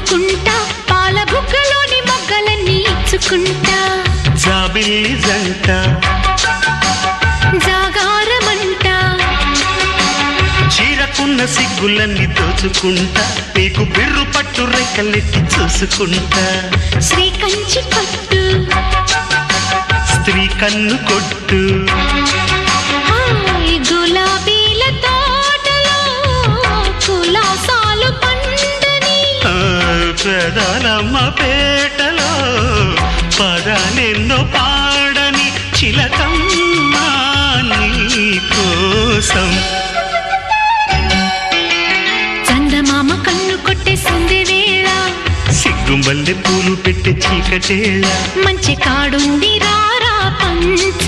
పంచుకుంటా పాల బుగ్గలోని మొగ్గలన్నీ ఇచ్చుకుంటా జాబిల్లి జంట జాగారమంట చీరకున్న సిగ్గులన్నీ దోచుకుంటా నీకు బిర్రు పట్టు రెక్కలెట్టి చూసుకుంటా శ్రీ కంచి పట్టు స్త్రీ కన్ను కొట్టు గులాబీల తోటలో కులాసాలు పండని పెదాలమ్మ పేటలో పదాలెన్నో పాడని చిలకమ్మ నీ కోసం చందమామ కన్ను కొట్టేసింది వేళ సిగ్గుంబల్లె పూలు పెట్టి చీకటేళ మంచి కాడుంది రారా పంచ